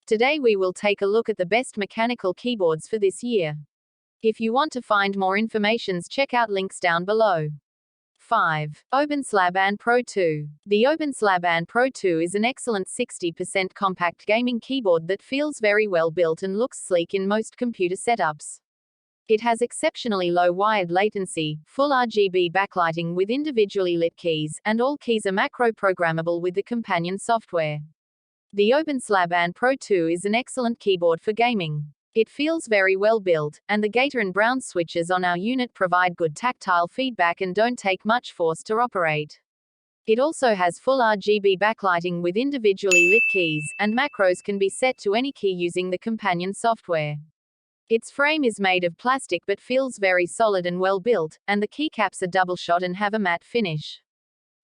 Today we will take a look at the best mechanical keyboards for this year. If you want to find more information, check out links down below. 5. Obinslab Anne Pro 2. The Obinslab Anne Pro 2 is an excellent 60% compact gaming keyboard that feels very well built and looks sleek in most computer setups. It has exceptionally low wired latency, full RGB backlighting with individually lit keys, and all keys are macro programmable with the companion software. The Obinslab Anne Pro 2 is an excellent keyboard for gaming. It feels very well built, and the Gator and Brown switches on our unit provide good tactile feedback and don't take much force to operate. It also has full RGB backlighting with individually lit keys, and macros can be set to any key using the companion software. Its frame is made of plastic but feels very solid and well built, and the keycaps are double shot and have a matte finish.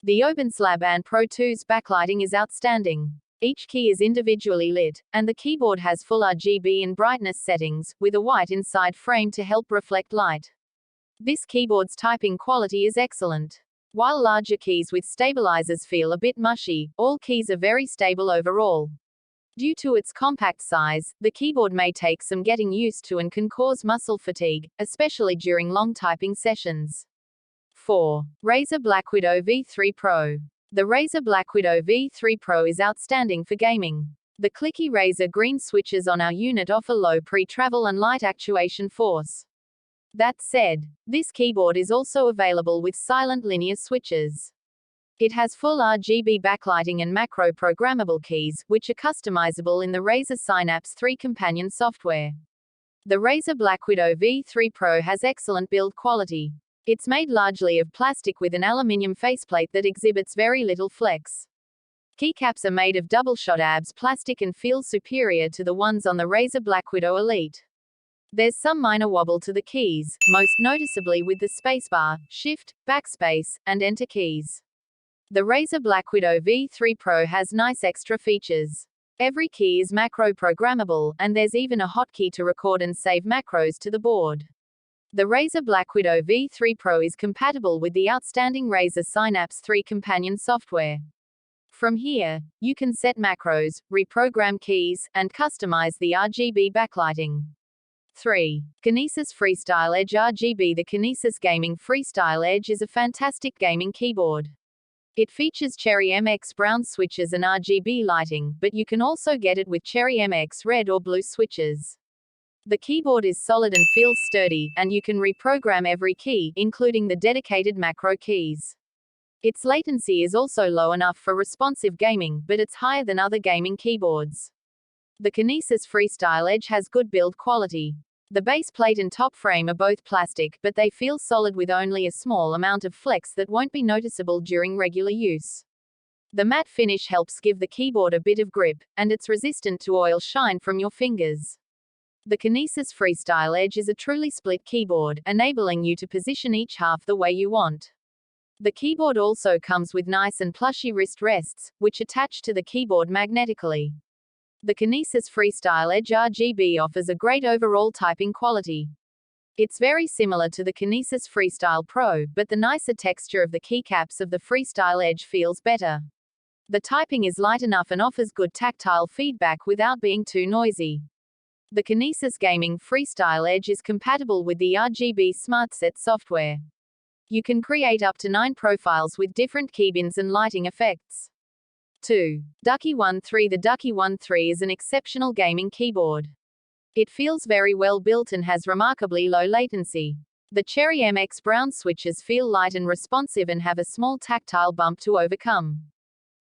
The Obinslab Anne Pro 2's backlighting is outstanding. Each key is individually lit, and the keyboard has full RGB and brightness settings, with a white inside frame to help reflect light. This keyboard's typing quality is excellent. While larger keys with stabilizers feel a bit mushy, all keys are very stable overall. Due to its compact size, the keyboard may take some getting used to and can cause muscle fatigue, especially during long typing sessions. 4. Razer BlackWidow V3 Pro. The Razer BlackWidow V3 Pro is outstanding for gaming. The clicky Razer green switches on our unit offer low pre-travel and light actuation force. That said, this keyboard is also available with silent linear switches. It has full RGB backlighting and macro programmable keys, which are customizable in the Razer Synapse 3 companion software. The Razer BlackWidow V3 Pro has excellent build quality. It's made largely of plastic with an aluminium faceplate that exhibits very little flex. Keycaps are made of double-shot ABS plastic and feel superior to the ones on the Razer BlackWidow Elite. There's some minor wobble to the keys, most noticeably with the spacebar, shift, backspace, and enter keys. The Razer BlackWidow V3 Pro has nice extra features. Every key is macro programmable, and there's even a hotkey to record and save macros to the board. The Razer BlackWidow V3 Pro is compatible with the outstanding Razer Synapse 3 companion software. From here, you can set macros, reprogram keys, and customize the RGB backlighting. 3. Kinesis Freestyle Edge RGB. The Kinesis Gaming Freestyle Edge is a fantastic gaming keyboard. It features Cherry MX brown switches and RGB lighting, but you can also get it with Cherry MX red or blue switches. The keyboard is solid and feels sturdy, and you can reprogram every key, including the dedicated macro keys. Its latency is also low enough for responsive gaming, but it's higher than other gaming keyboards. The Kinesis Freestyle Edge has good build quality. The base plate and top frame are both plastic, but they feel solid with only a small amount of flex that won't be noticeable during regular use. The matte finish helps give the keyboard a bit of grip, and it's resistant to oil shine from your fingers. The Kinesis Freestyle Edge is a truly split keyboard, enabling you to position each half the way you want. The keyboard also comes with nice and plushy wrist rests, which attach to the keyboard magnetically. The Kinesis Freestyle Edge RGB offers a great overall typing quality. It's very similar to the Kinesis Freestyle Pro, but the nicer texture of the keycaps of the Freestyle Edge feels better. The typing is light enough and offers good tactile feedback without being too noisy. The Kinesis Gaming Freestyle Edge is compatible with the RGB SmartSet software. You can create up to 9 profiles with different keybins and lighting effects. 2. Ducky One 3. The Ducky One 3 is an exceptional gaming keyboard. It feels very well built and has remarkably low latency. The Cherry MX brown switches feel light and responsive and have a small tactile bump to overcome.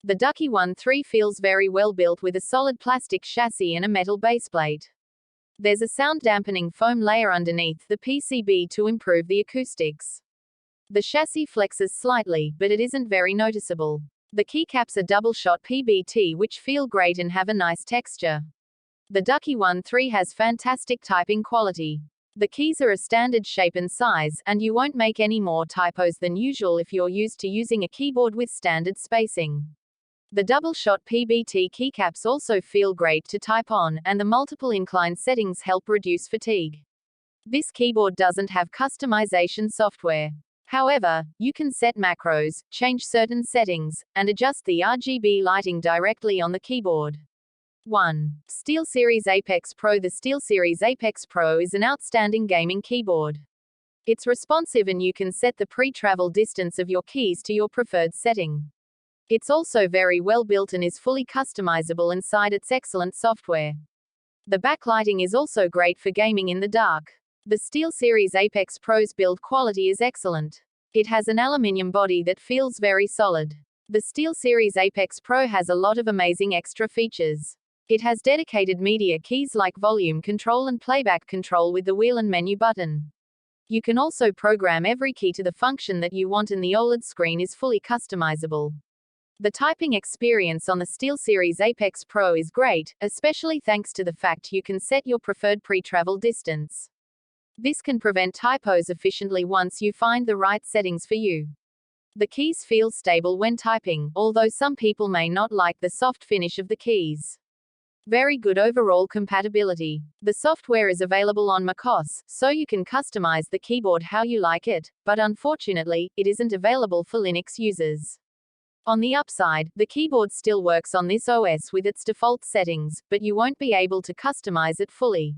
The Ducky One 3 feels very well built with a solid plastic chassis and a metal baseplate. There's a sound dampening foam layer underneath the PCB to improve the acoustics. The chassis flexes slightly, but it isn't very noticeable. The keycaps are double-shot PBT which feel great and have a nice texture. The Ducky One 3 has fantastic typing quality. The keys are a standard shape and size, and you won't make any more typos than usual if you're used to using a keyboard with standard spacing. The double-shot PBT keycaps also feel great to type on, and the multiple incline settings help reduce fatigue. This keyboard doesn't have customization software. However, you can set macros, change certain settings, and adjust the RGB lighting directly on the keyboard. 1. SteelSeries Apex Pro. The SteelSeries Apex Pro is an outstanding gaming keyboard. It's responsive and you can set the pre-travel distance of your keys to your preferred setting. It's also very well built and is fully customizable inside its excellent software. The backlighting is also great for gaming in the dark. The SteelSeries Apex Pro's build quality is excellent. It has an aluminium body that feels very solid. The SteelSeries Apex Pro has a lot of amazing extra features. It has dedicated media keys like volume control and playback control with the wheel and menu button. You can also program every key to the function that you want, and the OLED screen is fully customizable. The typing experience on the SteelSeries Apex Pro is great, especially thanks to the fact you can set your preferred pre-travel distance. This can prevent typos efficiently once you find the right settings for you. The keys feel stable when typing, although some people may not like the soft finish of the keys. Very good overall compatibility. The software is available on macOS, so you can customize the keyboard how you like it, but unfortunately, it isn't available for Linux users. On the upside, the keyboard still works on this OS with its default settings, but you won't be able to customize it fully.